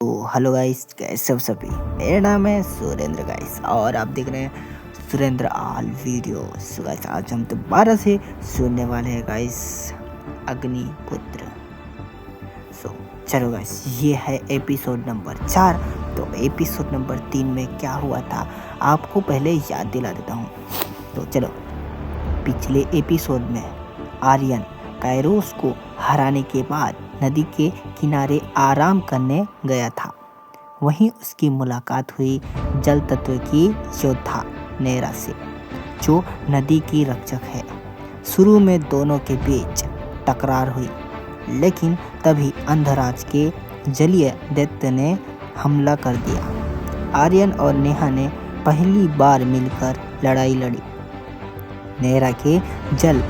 तो hello guys, कैसे हो सभी। मेरा नाम है सुरेंद्र गाइस और आप देख रहे हैं सुरेंद्र आल वीडियो। सो गाइस, आज हम दोबारा से सुनने वाले हैं गाइस अग्निपुत्र। सो चलो गाइस, ये है एपिसोड नंबर 4। तो एपिसोड नंबर 3 में क्या हुआ था आपको पहले याद दिला देता हूँ। तो चलो, पिछले एपिसोड में आर्यन कायरोस को हराने के बाद नदी के किनारे आराम करने गया था। वहीं उसकी मुलाकात हुई जल तत्व की योद्धा नेरा से, जो नदी की रक्षक है। शुरू में दोनों के बीच टकरार हुई, लेकिन तभी अंधराज के जलीय दैत्य ने हमला कर दिया। आर्यन और नेहा ने पहली बार मिलकर लड़ाई लड़ी। नेरा के जल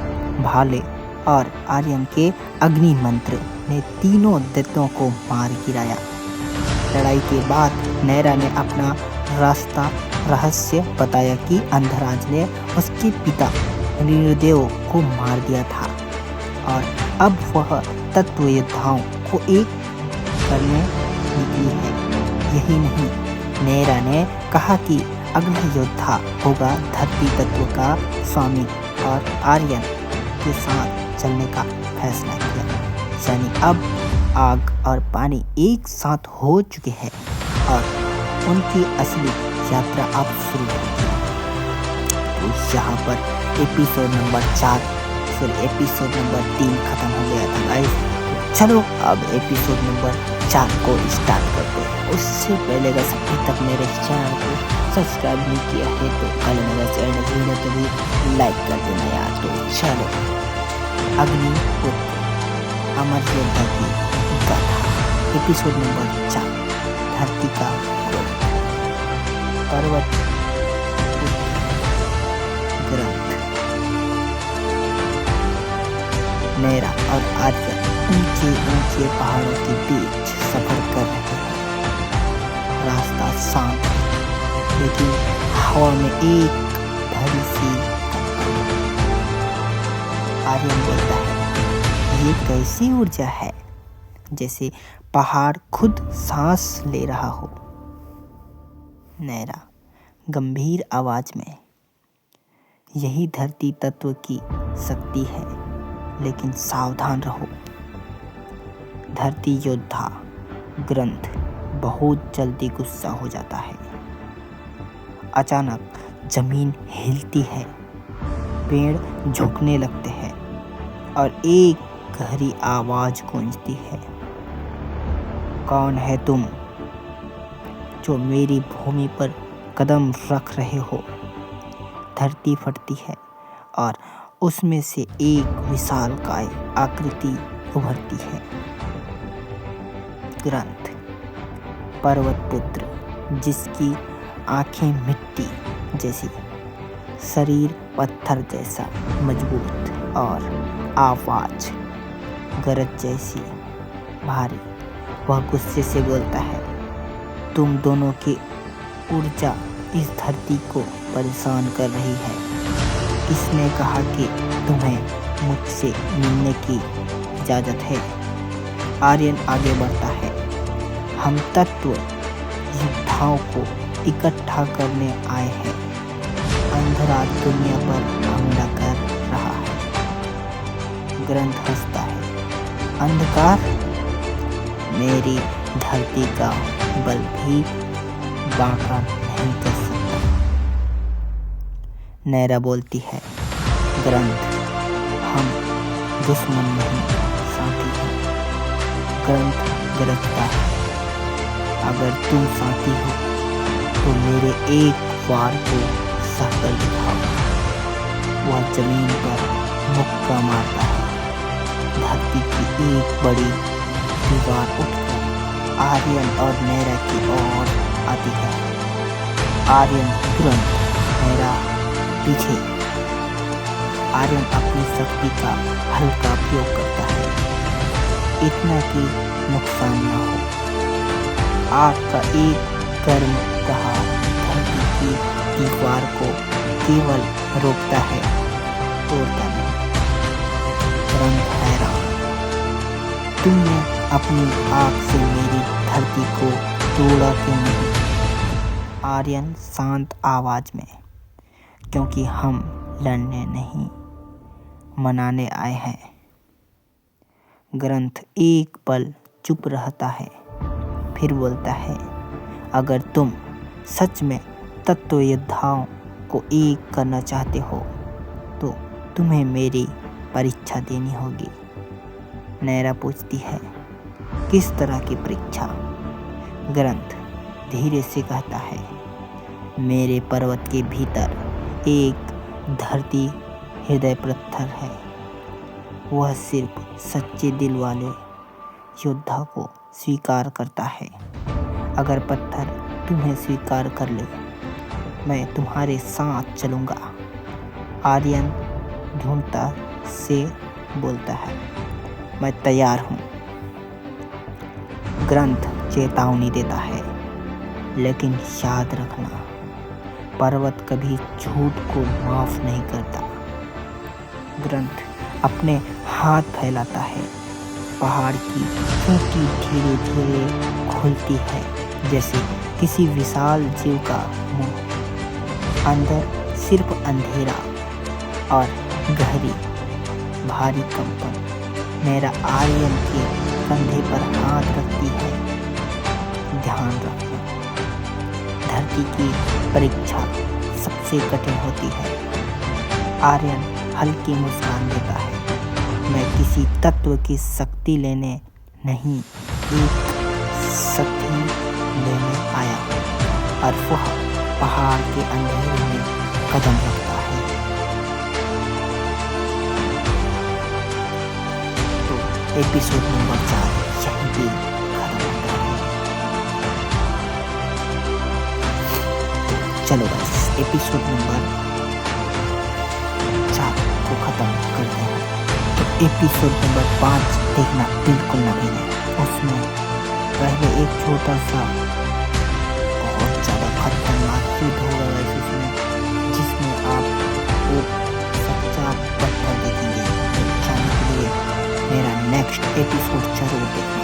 भाले और आर्यन के अग्नि मंत्र ने तीनों दैत्यों को मार गिराया। लड़ाई के बाद नेरा ने अपना रहस्य बताया कि अंधराज ने उसके पिता ऋणदेव को मार दिया था और अब वह तत्व योद्धाओं को एक करने निकली है। यही नहीं, नेरा ने कहा कि अगला योद्धा होगा धरती तत्व का स्वामी और आर्यन के साथ चलने का फैसला किया। यानी अब आग और पानी एक साथ हो चुके हैं और उनकी असली यात्रा अब शुरू होगी। तो यहाँ पर एपिसोड नंबर 4 फिर एपिसोड नंबर 3 खत्म हो गया था गाइस। चलो अब एपिसोड नंबर 4 को स्टार्ट करते हैं। उससे पहले अगर अभी तक मेरे चैनल को सब्सक्राइब नहीं किया है तो कल मेरा चैनल तो भी लाइक कर देना यार। तो चलो, अग्निपुत्र अमर योद्धा की गाथा एपिसोड नंबर 4, धरती का क्रोध। पर्वत ग्रंथ। नेरा और आर्यन ऊंचे ऊंचे पहाड़ों के बीच सफर कर रहे हैं। रास्ता शांत है, लेकिन हवा में एक भरी सी आर्यन बोलता है, ये कैसी ऊर्जा है, जैसे पहाड़ खुद सांस ले रहा हो। नेरा गंभीर आवाज में, यही धरती तत्व की शक्ति है, लेकिन सावधान रहो। धरती योद्धा ग्रंथ बहुत जल्दी गुस्सा हो जाता है। अचानक जमीन हिलती है, पेड़ झुकने लगते हैं और एक गहरी आवाज गूंजती है, कौन है तुम जो मेरी भूमि पर कदम रख रहे हो। धरती फटती है और उसमें से एक विशालकाय आकृति उभरती है। ग्रंथ पर्वत पुत्र, जिसकी आंखें मिट्टी जैसी, शरीर पत्थर जैसा मजबूत और आवाज गरज जैसी भारी। वह गुस्से से बोलता है, तुम दोनों की ऊर्जा इस धरती को परेशान कर रही है। किसने कहा कि तुम्हें मुझसे मिलने की इजाजत है। आर्यन आगे बढ़ता है, हम तत्व योद्धाओं को इकट्ठा करने आए हैं। अंधराज दुनिया पर हमला कर रहा है। ग्रंथ हंसता है, अंधकार मेरी धरती का बल भी बांका नहीं कर सकता। नेरा बोलती है, ग्रंथ हम दुश्मन नहीं साथी हैं। ग्रंथ गरजता है, अगर तुम साथी हो तो मेरे एक वार को सहकर दिखाओ। वह जमीन पर मुक्का मारता है। धरती की एक बड़ी दीवार उठकर आर्यन और नेरा की ओर आती है। आर्यन तुरंत, नेरा पीछे। आर्यन अपनी शक्ति का हल्का प्रयोग करता है, इतना कि नुकसान न हो। आग का एक गर्म प्रहार धरती की दीवार को केवल रोकता है, तोड़ता नहीं। ग्रंथ हैरान, तुमने अपनी आग से मेरी धरती को तोड़ा क्यों नहीं? आर्यन शांत आवाज में, क्योंकि हम लड़ने नहीं, मनाने आए हैं। ग्रंथ एक पल चुप रहता है, फिर बोलता है, अगर तुम सच में तत्व योद्धाओं को एक करना चाहते हो तो तुम्हें मेरी परीक्षा देनी होगी। नैरा पूछती है, किस तरह की परीक्षा? ग्रंथ धीरे से कहता है, मेरे पर्वत के भीतर एक धरती हृदय पत्थर है। वह सिर्फ सच्चे दिल वाले योद्धा को स्वीकार करता है। अगर पत्थर तुम्हें स्वीकार कर ले, मैं तुम्हारे साथ चलूँगा। आर्यन ढूंढता से बोलता है, मैं तैयार हूँ। ग्रंथ चेतावनी देता है, लेकिन याद रखना, पर्वत कभी झूठ को माफ नहीं करता। ग्रंथ अपने हाथ फैलाता है। पहाड़ की चोटी धीरे धीरे खुलती है, जैसे किसी विशाल जीव का मुंह। अंदर सिर्फ अंधेरा और गहरी भारी कंपन। मेरा आर्यन के कंधे पर हाथ रखती है। ध्यान रखना, धरती की परीक्षा सबसे कठिन होती है। आर्यन हल्की मुस्कान देता है, मैं किसी तत्व की शक्ति लेने नहीं, एक शक्ति लेने आया हूँ। और वह पहाड़ के अंधेरे में कदम रखता है। तो एपिसोड नंबर 4 यहीं पे खत्म होता है। चलो बस एपिसोड नंबर 4 को खत्म करते हैं। तो एपिसोड नंबर 5 देखना बिल्कुल ना भूलें। उसमें पहले एक छोटा सा बहुत ज़्यादा खतरनाक युद्ध होगा इसमें, जिसमें आप एक सच्चा पत्थर देखेंगे। जाने के लिए मेरा नेक्स्ट एपिसोड जरूर देखें।